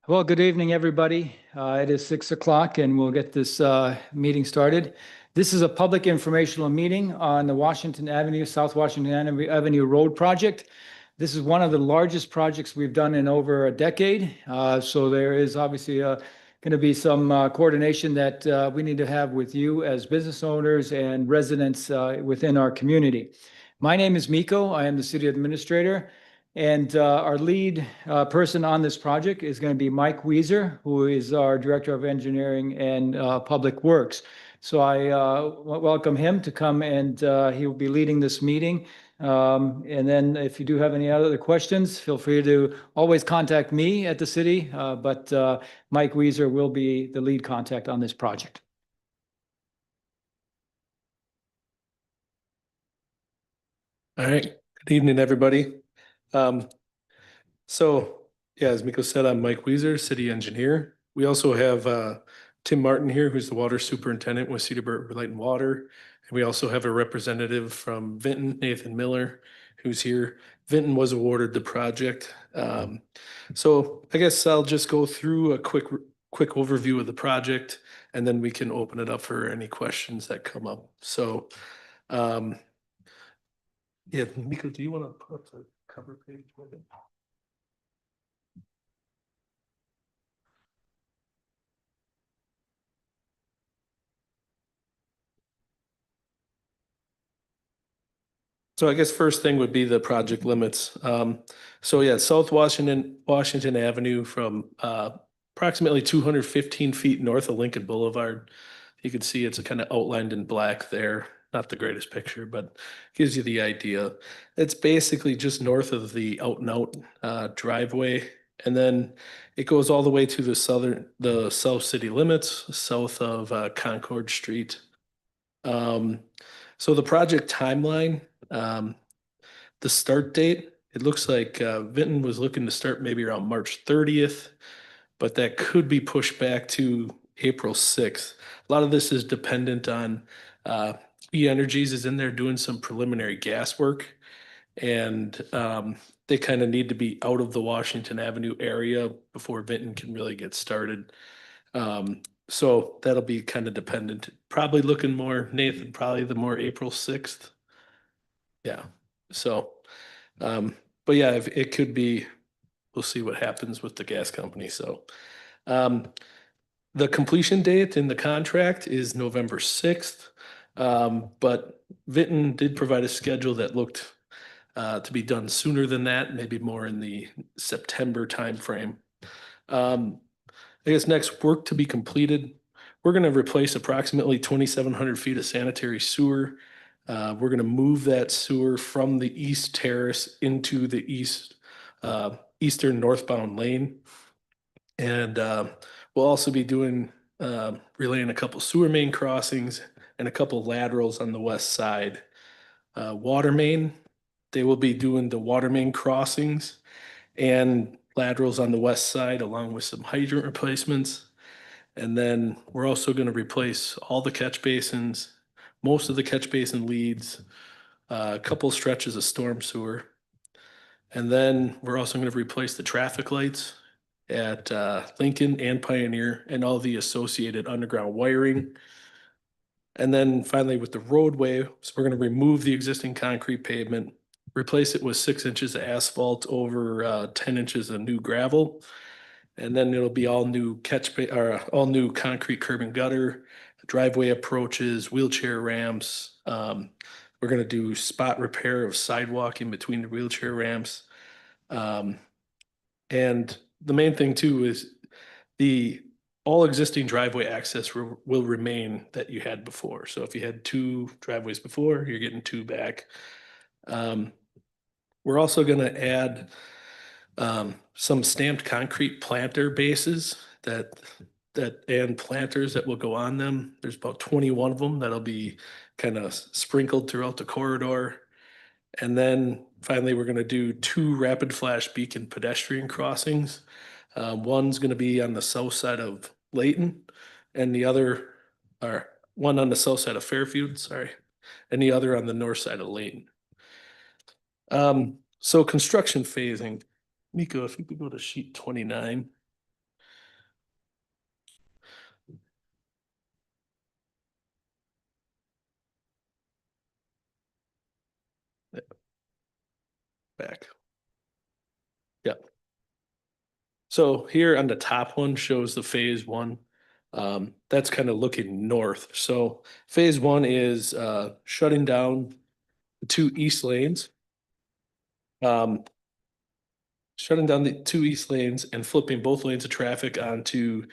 Well, good evening, everybody. It is 6 o'clock and we'll get this meeting started. This is a public informational meeting on the Washington Avenue, South Washington Avenue Road project. This is one of the largest projects we've done in over a decade. So there is obviously going to be some coordination that we need to have with you as business owners and residents within our community. My name is Miko. I am the city administrator. And our lead person on this project is going to be Mike Weiser, who is our Director of Engineering and Public Works. So I welcome him to come and he will be leading this meeting. And then if you do have any other questions, feel free to always contact me at the city, but Mike Weiser will be the lead contact on this project. All right. Good evening, everybody. Um, as Miko said, I'm Mike Weiser, city engineer. We also have Tim Martin here, who's the water superintendent with Cedarburg Light and Water. And we also have a representative from Vinton, Nathan Miller, who's here. Vinton was awarded the project. So I guess I'll just go through a quick overview of the project, and then we can open it up for any questions that come up. So, yeah, Miko, do you want to put up the cover page with it? So I guess first thing would be the project limits. South Washington Avenue from approximately 215 feet north of Lincoln Boulevard. You can see it's kind of outlined in black there. Not the greatest picture, but gives you the idea. It's basically just north of the out and out driveway. And then it goes all the way to the south city limits, south of Concord Street. So the project timeline, the start date, it looks like Vinton was looking to start maybe around March 30th, but that could be pushed back to April 6th. A lot of this is dependent on E-Energies is in there doing some preliminary gas work, and they kind of need to be out of the Washington Avenue area before Vinton can really get started. So that'll be kind of dependent. Probably looking more, Nathan, probably the more April 6th. Yeah. So, but yeah, if it could be, we'll see what happens with the gas company. So, the completion date in the contract is November 6th. But Vinton did provide a schedule that looked to be done sooner than that, maybe more in the September timeframe. I guess next work to be completed, we're going to replace approximately 2,700 feet of sanitary sewer. We're going to move that sewer from the east terrace into the eastern northbound lane. And we'll also be relaying a couple sewer main crossings and a couple laterals on the west side. Water main, they will be doing the water main crossings and laterals on the west side, along with some hydrant replacements. And then we're also going to replace all the catch basins, most of the catch basin leads, a couple stretches of storm sewer. And then we're also going to replace the traffic lights at Lincoln and Pioneer and all the associated underground wiring. And then finally with the roadway, so we're going to remove the existing concrete pavement, replace it with 6 inches of asphalt over 10 inches of new gravel. And then it'll be all new all new concrete curb and gutter, driveway approaches, wheelchair ramps. We're going to do spot repair of sidewalk in between the wheelchair ramps. And the main thing too is the all existing driveway access will remain that you had before. So if you had 2 driveways before, you're getting 2 back. We're also going to add some stamped concrete planter bases and planters that will go on them. There's about 21 of them that'll be kind of sprinkled throughout the corridor. And then finally, we're going to do 2 rapid flash beacon pedestrian crossings. One's going to be on the south side of Layton, and one on the south side of Fairfield, sorry, and the other on the north side of Layton. So construction phasing. Miko, if you could go to sheet 29. back. Yep. So here on the top one shows the phase one. That's kind of looking north. So phase one is shutting down the two east lanes. Shutting down the two east lanes and flipping both lanes of traffic onto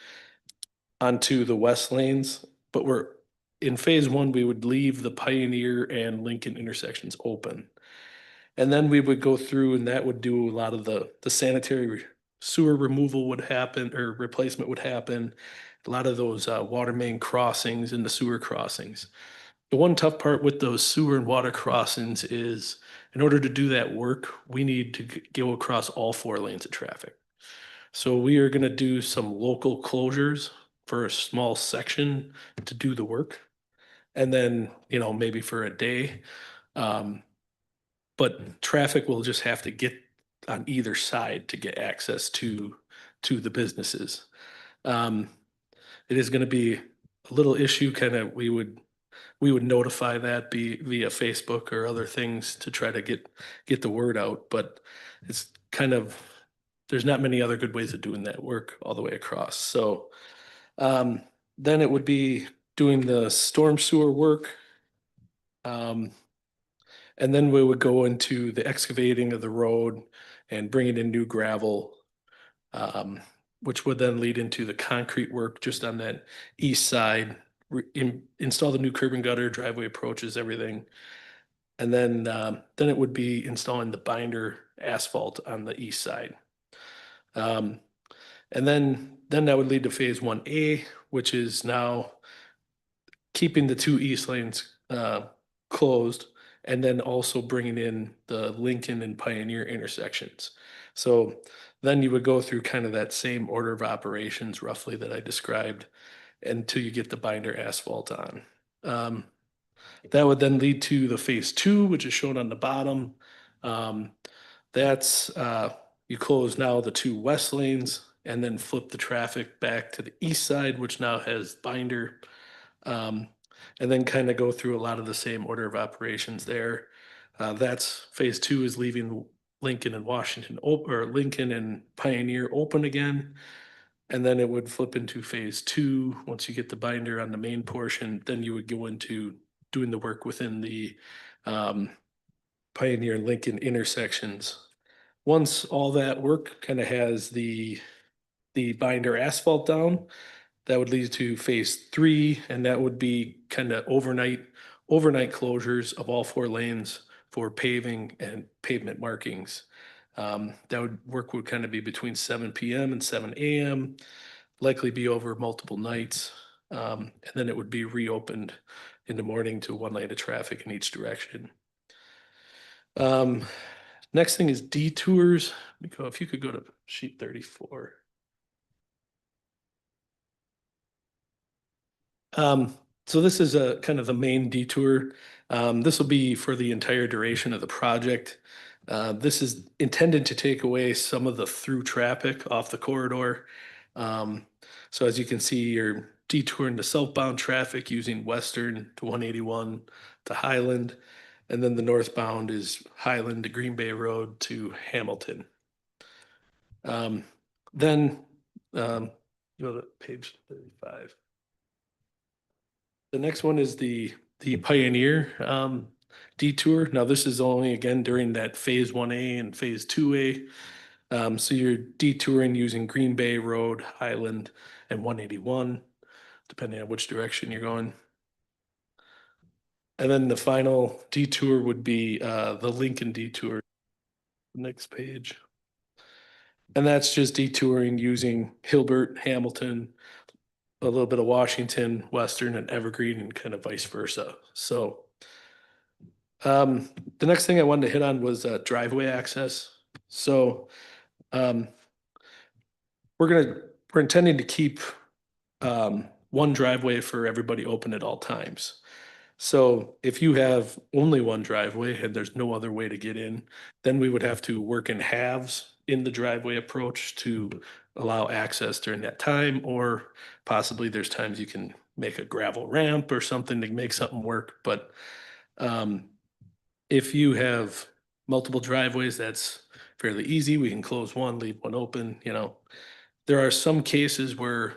the west lanes. But we're in phase one, we would leave the Pioneer and Lincoln intersections open. And then we would go through and that would do a lot of the sanitary sewer removal would happen or replacement would happen. A lot of those water main crossings and the sewer crossings. The one tough part with those sewer and water crossings is in order to do that work, we need to go across all four lanes of traffic. So we are going to do some local closures for a small section to do the work. And then, maybe for a day. But traffic will just have to get on either side to get access to the businesses. It is going to be a little issue, kind of, we would notify that via Facebook or other things to try to get the word out, but it's kind of, there's not many other good ways of doing that work all the way across. So then it would be doing the storm sewer work. And then we would go into the excavating of the road and bringing in new gravel, which would then lead into the concrete work just on that east side, install the new curb and gutter, driveway approaches, everything. And then it would be installing the binder asphalt on the east side. And then that would lead to phase 1A, which is now keeping the two east lanes closed, and then also bringing in the Lincoln and Pioneer intersections. So then you would go through kind of that same order of operations roughly that I described until you get the binder asphalt on. That would then lead to the phase two, which is shown on the bottom. That's you close now the two west lanes and then flip the traffic back to the east side, which now has binder. And then kind of go through a lot of the same order of operations there. That's phase two is leaving Lincoln and Washington or Lincoln and Pioneer open again. And then it would flip into phase two. Once you get the binder on the main portion, then you would go into doing the work within the Pioneer and Lincoln intersections. Once all that work kind of has the binder asphalt down, that would lead to phase three, and that would be kind of overnight closures of all four lanes for paving and pavement markings. That work would kind of be between 7 p.m. and 7 a.m., likely be over multiple nights. And then it would be reopened in the morning to one lane of traffic in each direction. Next thing is detours. If you could go to sheet 34. So this is a kind of the main detour. This will be for the entire duration of the project. This is intended to take away some of the through traffic off the corridor. So as you can see, you're detouring the southbound traffic using Western to 181 to Highland. And then the northbound is Highland to Green Bay Road to Hamilton. Then go to page 35. The next one is the Pioneer detour. Now this is only again during that phase 1A and phase 2A. So you're detouring using Green Bay Road, Highland, and 181, depending on which direction you're going. And then the final detour would be the Lincoln detour. Next page. And that's just detouring using Hilbert, Hamilton, a little bit of Washington, Western, and Evergreen, and kind of vice versa. So the next thing I wanted to hit on was driveway access. So we're intending to keep one driveway for everybody open at all times. So if you have only one driveway and there's no other way to get in, then we would have to work in halves in the driveway approach to allow access during that time, or possibly there's times you can make a gravel ramp or something to make something work. But if you have multiple driveways, that's fairly easy. We can close one, leave one open, you know. There are some cases where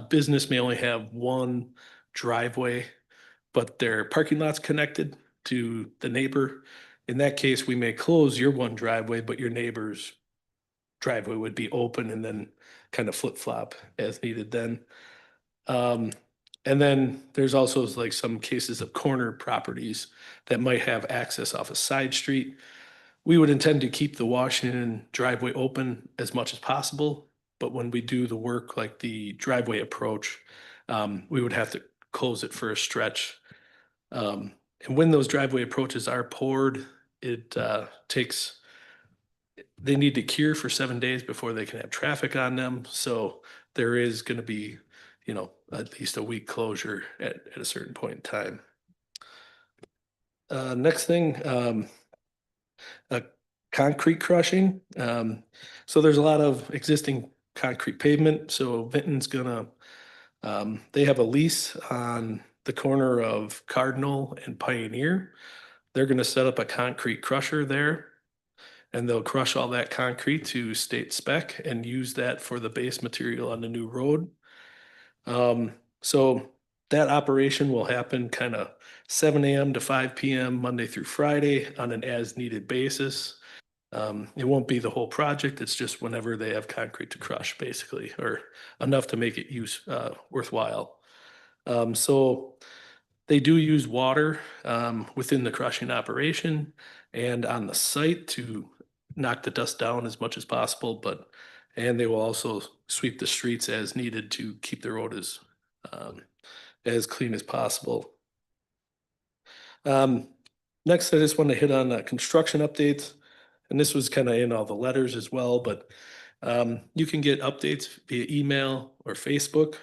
business may only have one driveway, but their parking lot's connected to the neighbor. In that case, we may close your one driveway, but your neighbor's driveway would be open and then kind of flip-flop as needed then. And then there's also like some cases of corner properties that might have access off a side street. We would intend to keep the Washington driveway open as much as possible, but when we do the work like the driveway approach, we would have to close it for a stretch. And when those driveway approaches are poured, it takes, they need to cure for 7 days before they can have traffic on them. So there is going to be, you know, at least a week closure at a certain point in time. Next thing, concrete crushing. So there's a lot of existing concrete pavement. So Vinton's gonna, they have a lease on the corner of Cardinal and Pioneer. They're gonna set up a concrete crusher there, and they'll crush all that concrete to state spec and use that for the base material on the new road. So that operation will happen kind of 7 a.m. to 5 p.m. Monday through Friday on an as-needed basis. It won't be the whole project. It's just whenever they have concrete to crush, basically, or enough to make it worthwhile. So they do use water within the crushing operation and on the site to knock the dust down as much as possible, and they will also sweep the streets as needed to keep the road as clean as possible. Next, I just want to hit on construction updates. And this was kind of in all the letters as well, but you can get updates via email or Facebook.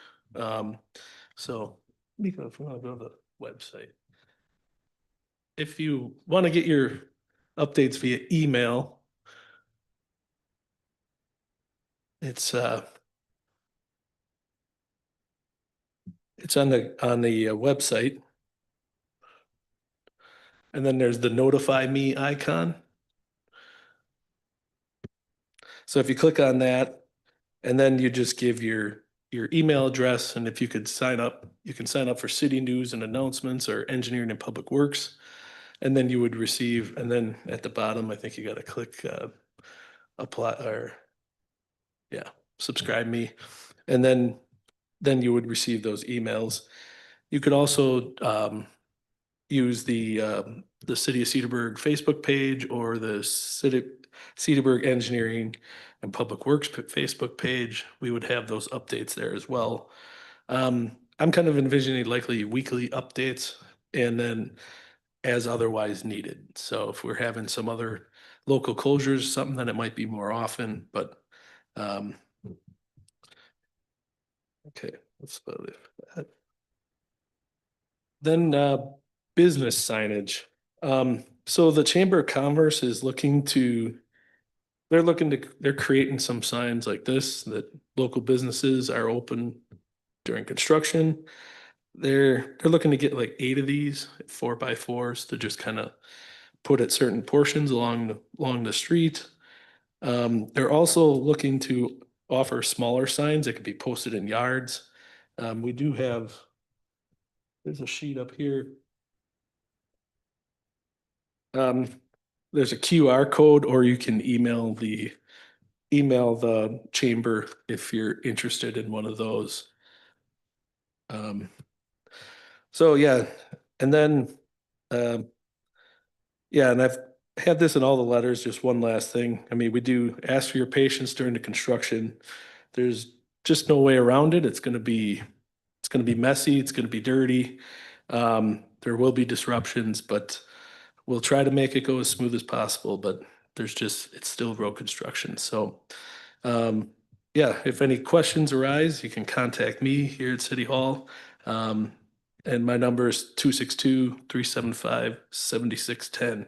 So if you want to go to the website, if you want to get your updates via email, it's on the website, and then there's the notify me icon. So if you click on that, and then you just give your email address, and if you could sign up, you can sign up for city news and announcements or engineering and public works, and then you would receive, and then at the bottom, I think you got to click apply or subscribe me, and then you would receive those emails. You could also use the City of Cedarburg Facebook page or the Cedarburg Engineering and Public Works Facebook page. We would have those updates there as well. I'm kind of envisioning likely weekly updates and then as otherwise needed. So if we're having some other local closures, something that it might be more often, but okay, let's go with that. Then business signage. So the Chamber of Commerce is they're creating some signs like this that local businesses are open during construction. They're looking to get like 8 of these 4x4s to just kind of put at certain portions along the street. They're also looking to offer smaller signs that could be posted in yards. We do have, there's a sheet up here. There's a QR code, or you can email the chamber if you're interested in one of those. So yeah, and then yeah, and I've had this in all the letters. Just one last thing. I mean, we do ask for your patience during the construction. There's just no way around it. It's going to be messy. It's going to be dirty. There will be disruptions, but we'll try to make it go as smooth as possible. But it's still road construction. So, yeah, if any questions arise, you can contact me here at City Hall. And my number is 262-375-7610.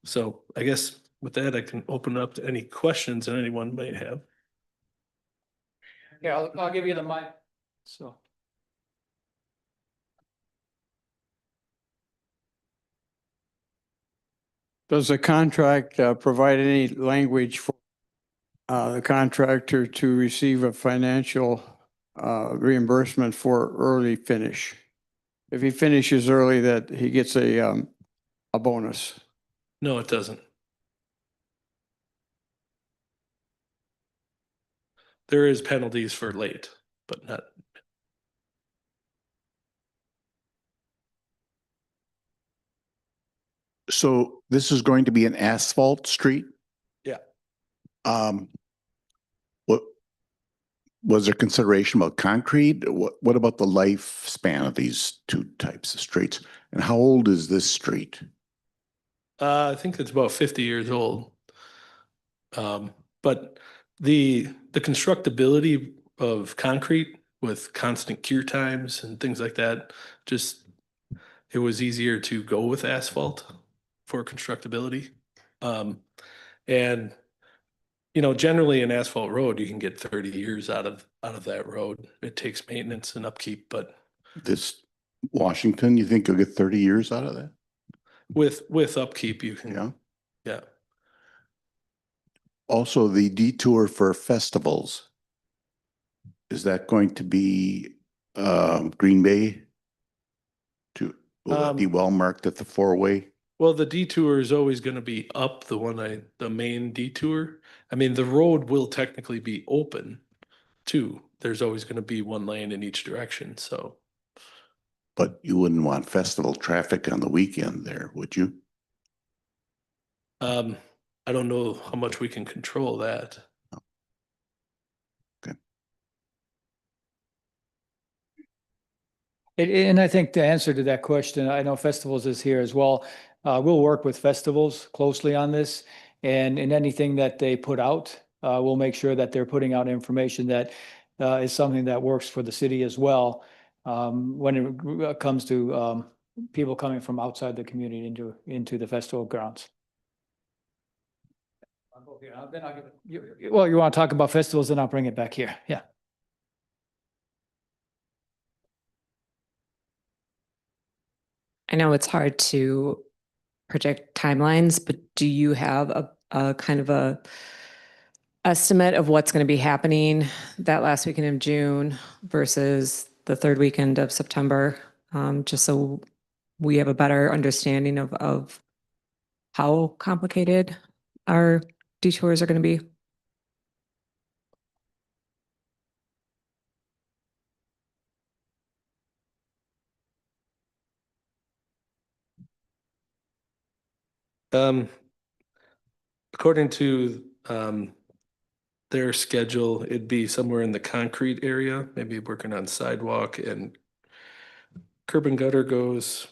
So I guess with that, I can open up to any questions that anyone may have. Yeah, I'll give you the mic. So. Does the contract provide any language for the contractor to receive a financial reimbursement for early finish? If he finishes early, that he gets a bonus. No, it doesn't. There is penalties for late, but not. So this is going to be an asphalt street? Yeah. What was there consideration about concrete? What about the lifespan of these two types of streets? And how old is this street? I think it's about 50 years old. But the constructability of concrete with constant cure times and things like that, just it was easier to go with asphalt for constructability. And generally an asphalt road, you can get 30 years out of that road. It takes maintenance and upkeep, but This Washington, you think you'll get 30 years out of that? with upkeep, you can, Yeah. yeah. Also, the detour for festivals. Is that going to be Green Bay? Will that be well marked at the four-way? Well, the detour is always going to be up the main detour. I mean, the road will technically be open too. There's always going to be one lane in each direction. So, But you wouldn't want festival traffic on the weekend there, would you? I don't know how much we can control that. And I think the answer to that question, I know festivals is here as well. We'll work with festivals closely on this, and in anything that they put out, we'll make sure that they're putting out information that is something that works for the city as well. When it comes to people coming from outside the community into the festival grounds. Then I'll give it, well, you want to talk about festivals, then I'll bring it back here. Yeah. I know it's hard to project timelines, but do you have a kind of a estimate of what's going to be happening that last weekend of June versus the third weekend of September? Just so we have a better understanding of how complicated our detours are going to be. According to their schedule, it'd be somewhere in the concrete area, maybe working on sidewalk, and curb and gutter goes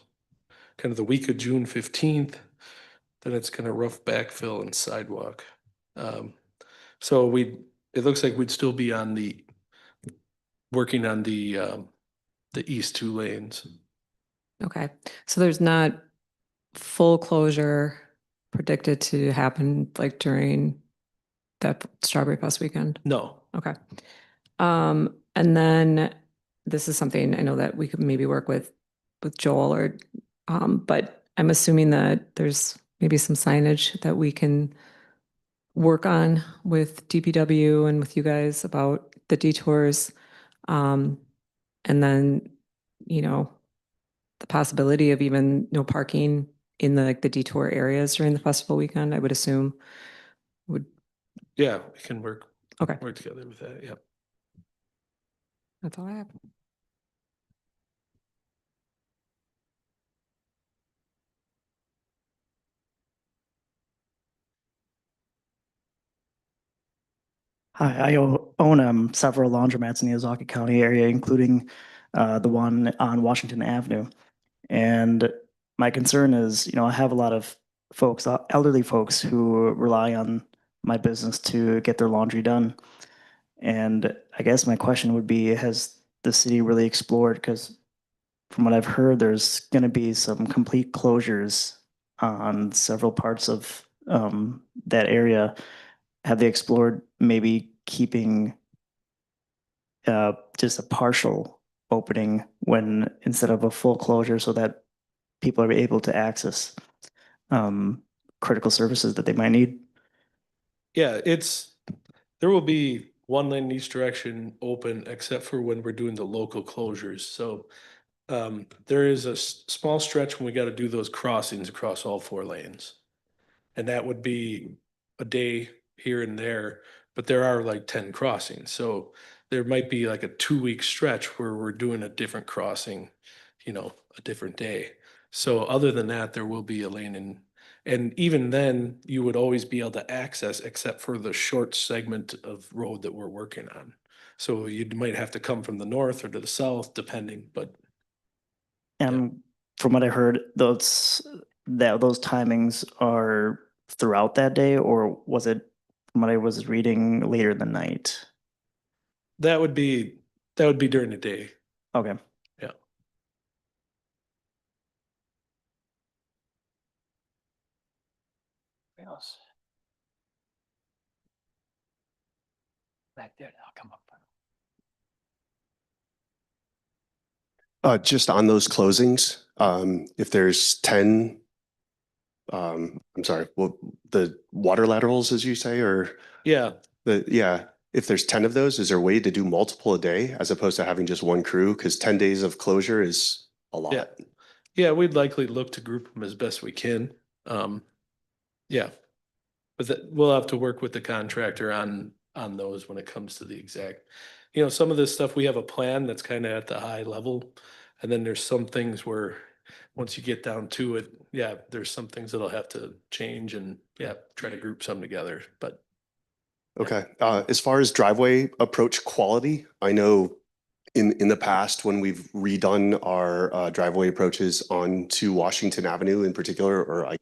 kind of the week of June 15th. Then it's kind of rough backfill and sidewalk. So it looks like we'd still be working on the east two lanes. Okay, so there's not full closure predicted to happen like during that Strawberry Fest weekend? No. Okay. And then this is something I know that we could maybe work with Joel or, but I'm assuming that there's maybe some signage that we can work on with DPW and with you guys about the detours. And then, the possibility of even no parking in the detour areas during the festival weekend, I would assume would. Yeah, we can work together with that. Yeah. That's all I have. Hi, I own several laundromats in the Ozaukee County area, including the one on Washington Avenue. And my concern is, I have a lot of folks, elderly folks who rely on my business to get their laundry done. And I guess my question would be, has the city really explored? Because from what I've heard, there's going to be some complete closures on several parts of that area. Have they explored maybe keeping just a partial opening when instead of a full closure so that people are able to access critical services that they might need? Yeah, there will be one lane in each direction open except for when we're doing the local closures. So there is a small stretch when we got to do those crossings across all 4 lanes. And that would be a day here and there, but there are like 10 crossings. So there might be like a 2-week stretch where we're doing a different crossing, a different day. So other than that, there will be a lane in, and even then you would always be able to access except for the short segment of road that we're working on. So you might have to come from the north or to the south, depending, but And from what I heard, those timings are throughout that day, or was it from what I was reading later in the night? that would be during the day. Okay. Yeah. Else? Back there, I'll come up. Just on those closings, if there's 10, I'm sorry, well, the water laterals, as you say, or Yeah. if there's 10 of those, is there a way to do multiple a day as opposed to having just one crew? Because 10 days of closure is a lot. Yeah. Yeah, we'd likely look to group them as best we can. Yeah. But we'll have to work with the contractor on those when it comes to the exact, some of this stuff, we have a plan that's kind of at the high level. And then there's some things where once you get down to it, yeah, there's some things that'll have to change and try to group some together. But Okay. As far as driveway approach quality, I know in the past when we've redone our driveway approaches onto Washington Avenue in particular,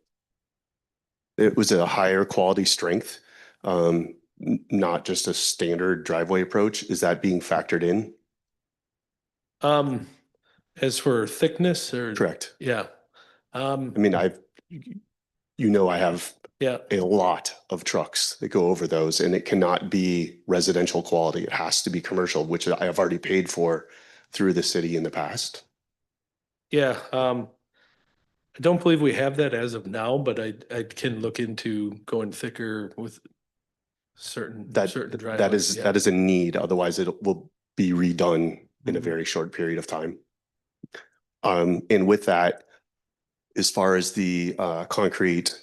it was a higher quality strength, not just a standard driveway approach. Is that being factored in? as for thickness or Correct. yeah. I mean, I have Yeah. a lot of trucks that go over those, and it cannot be residential quality. It has to be commercial, which I have already paid for through the city in the past. Yeah. I don't believe we have that as of now, but I can look into going thicker with certain driveways. That is a need. Otherwise, it will be redone in a Mhm. very short period of time. And with that, as far as the concrete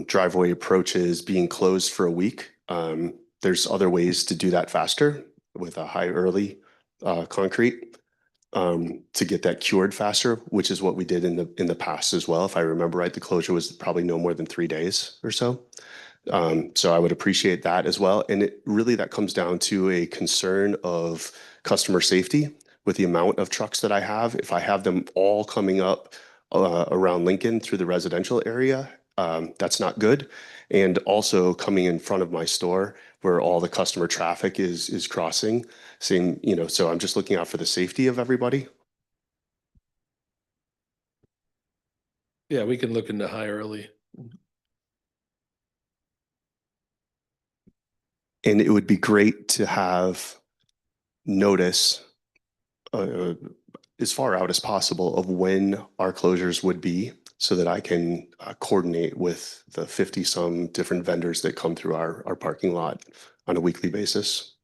driveway approaches being closed for a week, there's other ways to do that faster with a high early concrete to get that cured faster, which is what we did in the past as well. If I remember right, the closure was probably no more than 3 days or so. So I would appreciate that as well. And that comes down to a concern of customer safety with the amount of trucks that I have. If I have them all coming up around Lincoln through the residential area, that's not good. And also coming in front of my store where all the customer traffic is crossing. So I'm just looking out for the safety of everybody. Yeah, we can look into high early. And it would be great to have notice as far out as possible of when our closures would be so that I can coordinate with the 50 some different vendors that come through our parking lot on a weekly basis.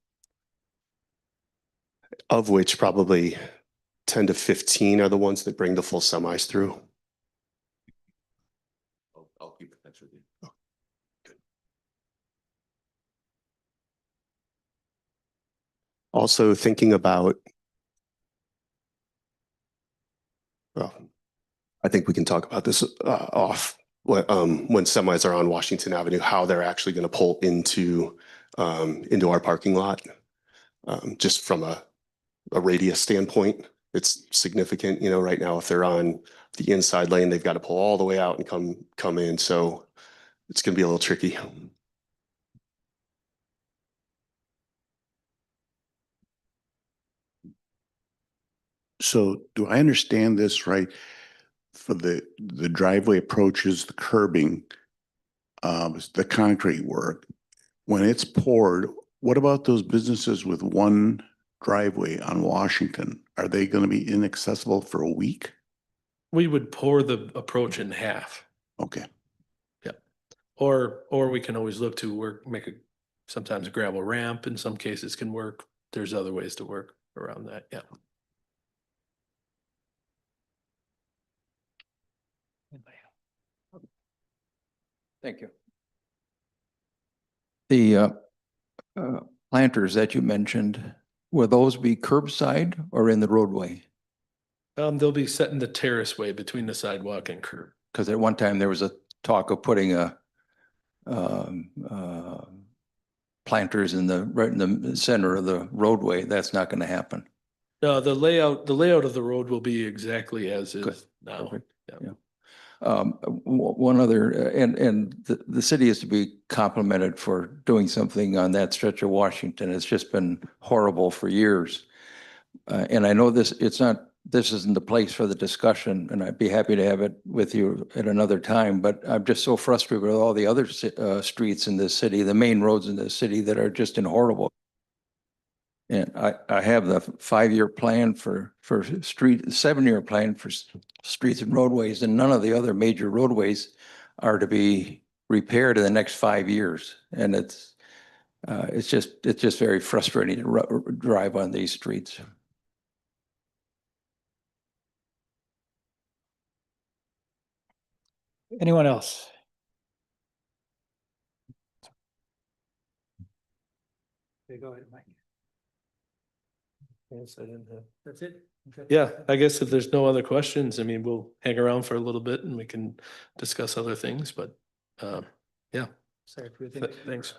Of which probably 10 to 15 are the ones that bring the full semis through. I'll keep in touch with you. Oh, good. Also thinking about, well, I think we can talk about this off when semis are on Washington Avenue, how they're actually going to pull into our parking lot. Just from a radius standpoint, it's significant. Right now, if they're on the inside lane, they've got to pull all the way out and come in. So it's going to be a little tricky. So do I understand this right? For the driveway approaches, the curbing, the concrete work, when it's poured, what about those businesses with one driveway on Washington? Are they going to be inaccessible for a week? We would pour the approach in half. Okay. Yep. Or we can always look to work, sometimes a gravel ramp in some cases can work. There's other ways to work around that, yeah. Thank you. The planters that you mentioned, will those be curbside or in the roadway? They'll be set in the terrace way between the sidewalk and curb. Because at one time there was a talk of putting planters right in the center of the roadway. That's not going to happen. No, the layout of the road will be exactly as Good. is now. Perfect. Yeah. One other, and the city is to be complimented for doing something on that stretch of Washington. It's just been horrible for years. And I know this isn't the place for the discussion, and I'd be happy to have it with you at another time, but I'm just so frustrated with all the other streets in this city, the main roads in this city that are just in horrible. And I have the 5-year plan for 7-year plan for streets and roadways, and none of the other major roadways are to be repaired in the next 5 years. And it's just very frustrating to drive on these streets. Anyone else? Okay, go ahead, Mike. Yes, I didn't have. That's it? Okay. Yeah, I guess if there's no other questions, I mean, we'll hang around for a little bit and we can discuss other things, but yeah. Sorry for your Thanks.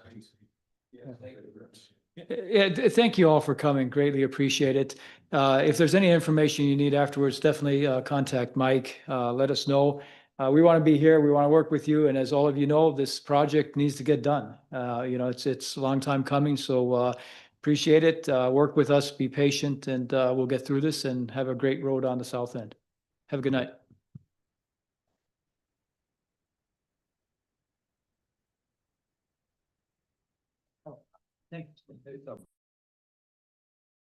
Yeah, thank you all for coming. Greatly appreciate it. If there's any information you need afterwards, definitely contact Mike. Let us know. We want to be here. We want to work with you. And as all of you know, this project needs to get done. It's a long time coming. So appreciate it. Work with us, be patient, and we'll get through this and have a great road on the south end. Have a good night. Thanks.